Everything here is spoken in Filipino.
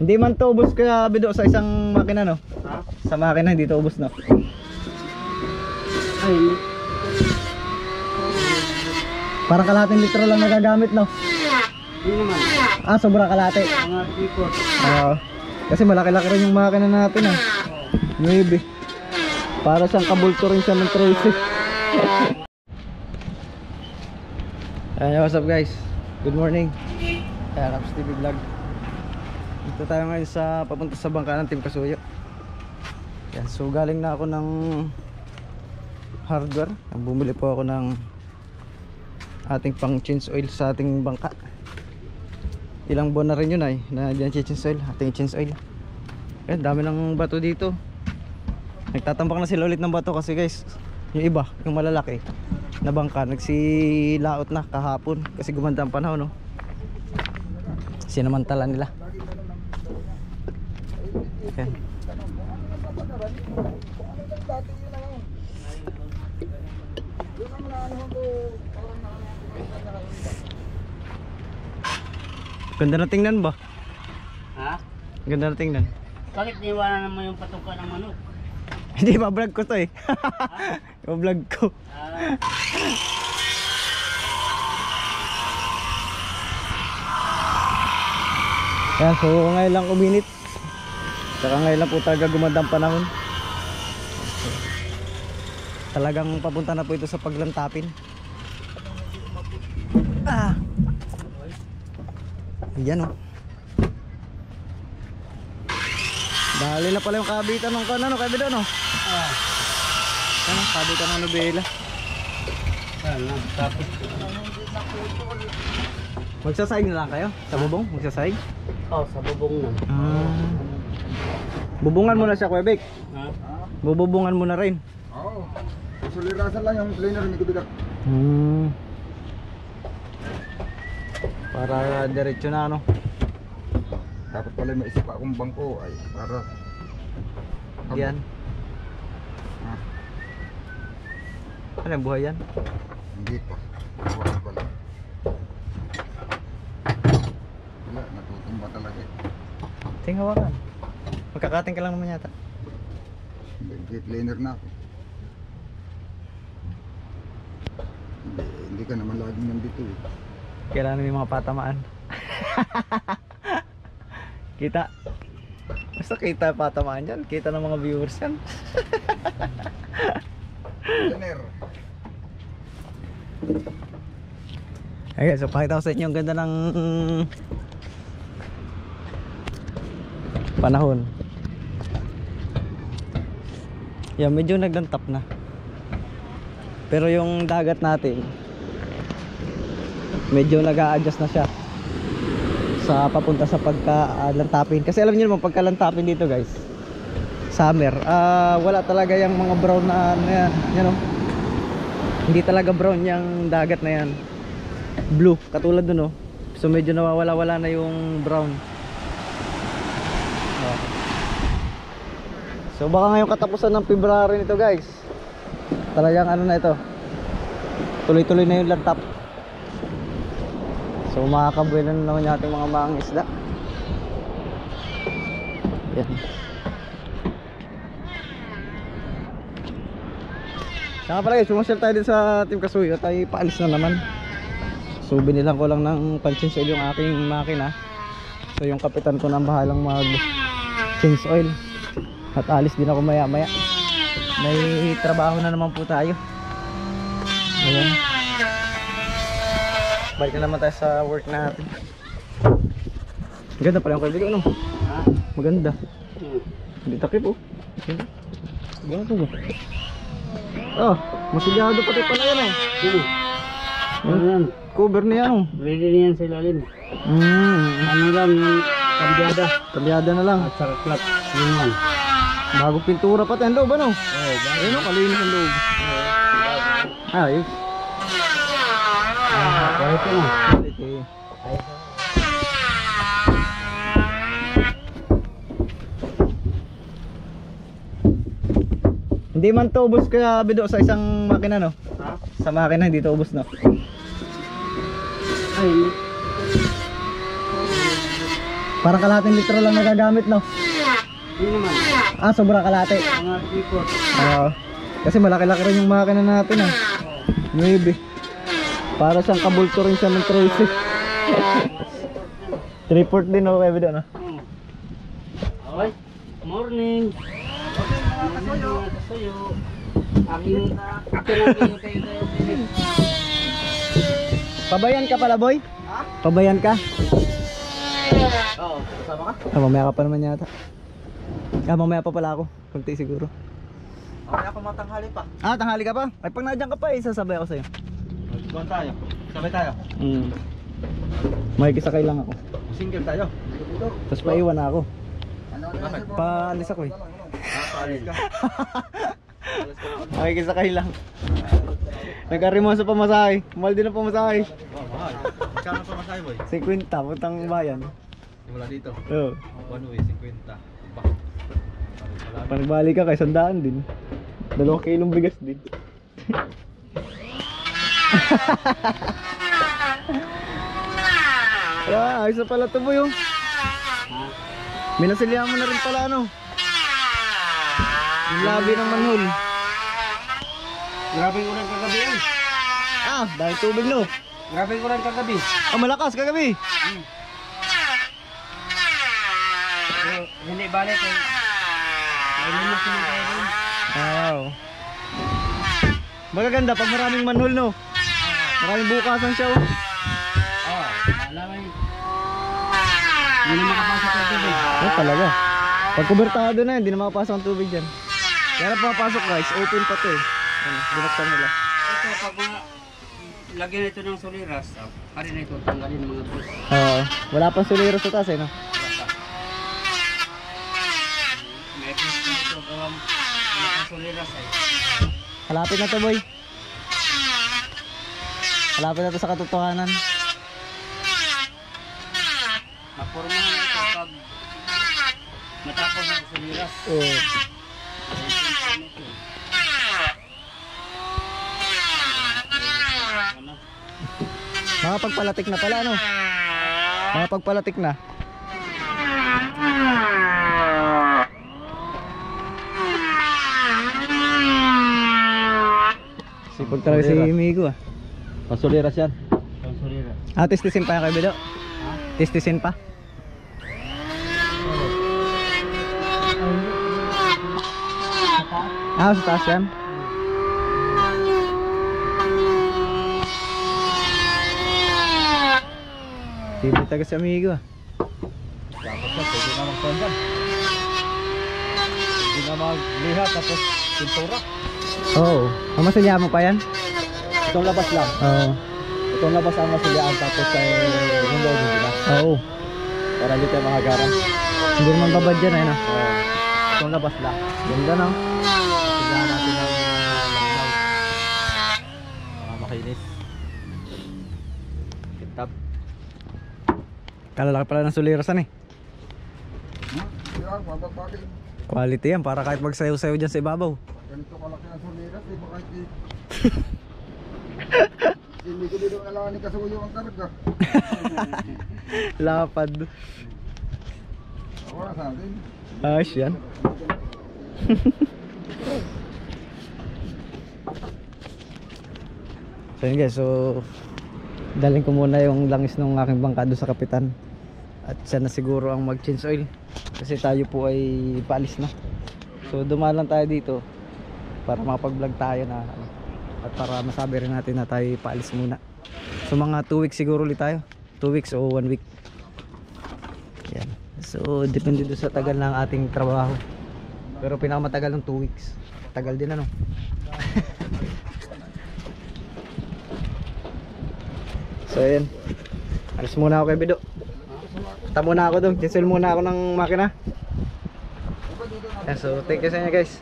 Hindi man to ubos kaya bido sa isang makina, no? Ha? Sa makina hindi to ubos, no? Ay, hindi. Parang kalahating litro lang nagagamit, no? Hindi naman. Ah, sobra kalahati. Mga tipot. Oo. Kasi malaki-laki rin yung makina natin, ah. Maybe. Para siyang kabulto rin siya ng Tracy. Ayan, what's up guys? Good morning. Ayan, Raps TV Vlog. Dito tayo ngayon sa papunta sa bangka ng Team Kasuyo. Ayan, so galing na ako ng hardware. Bumili po ako ng ating pang change oil sa ating bangka. Ilang buwan na rin yun ay na dyan change oil, ating change oil. Ayan, dami ng bato dito. Nagtatambak na sila ulit ng bato kasi guys, yung iba, yung malalaki na bangka, nagsilaot na kahapon kasi gumanda ang panahon, no? Sinamantala nila. Ayan. Ganda na tingnan ba? Ha? Ganda na tingnan. Bakit niwanan naman yung patuka ng manok? Hindi, pa-vlog ko to eh. Pa-vlog ko. Ayan, so ngayon lang uminit. Saka ngayon lang po talaga gumandang panahon. Talagang papunta na po ito sa paglantapin. Ah! Ayan, oh. Dali na pala yung kabitan ng ano, kabitan, no? Ano, kabitan ng nobela. Ano, tapos. Magsasaig na lang kayo? Sa bubong? Magsasaig? Oh, sa bubong na. Bubungan mo na siya, Kuya Bek. Ha? Bububungan mo na rin. Oo. Sulirasan lang yung cleaner ni Kubidak. Para diretso na, ano? Dapat pala may isip akong bangko ay para Yan. Ano yung buhay yan? hindi pa. Wala pala. Wala, natutumba talaga. Tingnan hawakan. Magkakating ka lang naman yata. Hindi cleaner na ako. Hindi ka naman laging nandito eh. Kailangan may mga patamaan. Kita. Basta kita patamaan dyan. Kita ng mga viewers yan. Cleaner. Ayan, so pakita ko sa inyo ang ganda ng panahon. Yan, medyo naglantap na. Pero yung dagat natin medyo nag-a-adjust na siya sa papunta sa pagkalantapin. Kasi alam niyo naman pagkalantapin dito guys, summer, wala talaga yung mga brown na ano yan, you know? Hindi talaga brown yung dagat na yan. Blue, katulad dun, no? So medyo nawawala-wala na yung brown. So baka ngayong katapusan ng February nito guys, talagang ano na ito, tuloy-tuloy na yung lantap. So makakabuhay na naman yung ating mga mangisda. Yan. Saka pala guys, sumasyal tayo din sa Team Kasuyo. Tayo paalis na naman. So binilang ko lang ng pan-change oil yung aking makina. So yung kapitan ko nang bahalang mag-change oil. At alis din ako maya maya. May trabaho na naman po tayo. Ayan. Balik na naman tayo sa work natin. Maganda pala yung kaibigan, no? Ha? Maganda. Hindi takip, oh. Ganda ba? Oh, masilyado pati pala yan, eh. Sino? Ano yan? Cover niya, oh. Ready na yan sa ilalim. Ano lang yung kambyada. Kambyada na lang. At saka clutch. Yun lang. Bagong pintura pati ang loob, ano? Oo, bakit? Ayun, oh, kalinis ang loob. Ayos. Kahit na. Quality. Hindi man to ubos kaya bido sa isang makina, no? Ha? Sa makina hindi to ubos, no? Ay, hindi. Parang kalahating litro lang nagagamit, no? Hindi naman. Ah, sobra kalahati. Mga report. Oo. Kasi malaki-laki rin yung makina natin, ah. Maybe. Para siyang kabulto rin siya ng 13. 3/4 din, no? Maybe doon, ah. Okay. Morning. Okay, mga kasuyo. Aking tayo. Pabayan ka pala, boy? Ha? Pabayan ka? Oo, kasama ka? Ah, mamaya ka pa naman yata. Ah, mamaya pa pala ako. Kunti siguro. Okay, ako matanghali pa. Ah, tanghali ka pa? Ay, pag nandiyan ka pa, sasabay ako sa'yo. Magkuhan tayo. Sabay tayo. Makikisakay lang ako. Single tayo. Tapos paiwan na ako. Bakit? Paalis ako eh. Paalis ka. Makikisakay lang. Nagkarimon sa pamasahe. Mahal din ang pamasahe. Wow, mahal. Magkano pa masahe, boy? 50, putang bayan. Mula dito. Oo. One way, 50. Bah. Pag nagbalik ka kay 100 din. 2 kilong bigas din. Ah, ayos na pala ito, boy. Minasilihan mo na rin pala, ano? Yung labi ng manhole. Grabe ko rin kagabi yan. Ah, dahil tubig, no? Grabe ko rin kagabi. Ah, malakas kagabi. Hindi balik eh. May limos naman tayo rin. Wow. Magaganda pag maraming manhole, no? Maraming bukasan siya, oh. Oo, alam mo. Hindi na makapasok ng tubig. Oh, talaga. Pag kubertado na, hindi na makapasok ang tubig dyan. Kaya na pumapasok, guys. Open pa to eh. Ano, binuksan nila. Ito, pag mga lagyan na ito ng soliras, hari na ito, tanggalin mga bus. Oo. Wala pang suliro sa taas eh, no? May bus na ito, gawang mga soliras ay. Malapit na to, boy. Malapit na to sa katotohanan. Maporma na ito pag matapos ang soliras. Oo. Makapagpalatik na pala, no? Makapagpalatik na. Sipag talaga si Migo, ah. Pasuliras yan. Ang soliras. Ah, testisin pa yan kay Bedo? Testisin pa? Ah, sa taas yan? Sipag talaga si Amigo, ah. Dapat siya, pwede na magkuhan dyan. Pwede na maglihat tapos pintura. Oo. Mamasaya mo pa yan? Itong labas lang. Oo. Itong labas ang masilyaan tapos ay yung loob nila. Oo. Para hindi tayo makagaran. Hindi naman babad dyan, eh, no? Itong labas lang. Ganda, no? Silyahan natin ng langaw. Para makinis. Kintab. Kalalaki pala ng sulirasan, eh. Yan, mababagay. Quality yan, para kahit magsayaw-sayaw dyan sa ibabaw. Ganito kalaki ang suliras, eh, baka hindi. Hindi ko dito kailangan ni Kasuyo ang karga. Lapad. Wala sa atin. Ayos yan. So yun guys, so dalhin ko muna yung langis ng aking bangka doon sa kapitan. At siya na siguro ang mag-change oil. Kasi tayo po ay paalis na. So dumaan lang tayo dito para makapag-vlog tayo na at para masabi rin natin na tayo paalis muna. So mga 2 weeks siguro ulit tayo. 2 weeks o 1 week. Yan. So depende doon sa tagal ng ating trabaho. Pero pinakamatagal ng 2 weeks. Tagal din, ano. So ayan. Alis muna ako kay Bido. Punta muna ako doon. Cancel muna ako ng makina. Yan, so thank you sa inyo guys.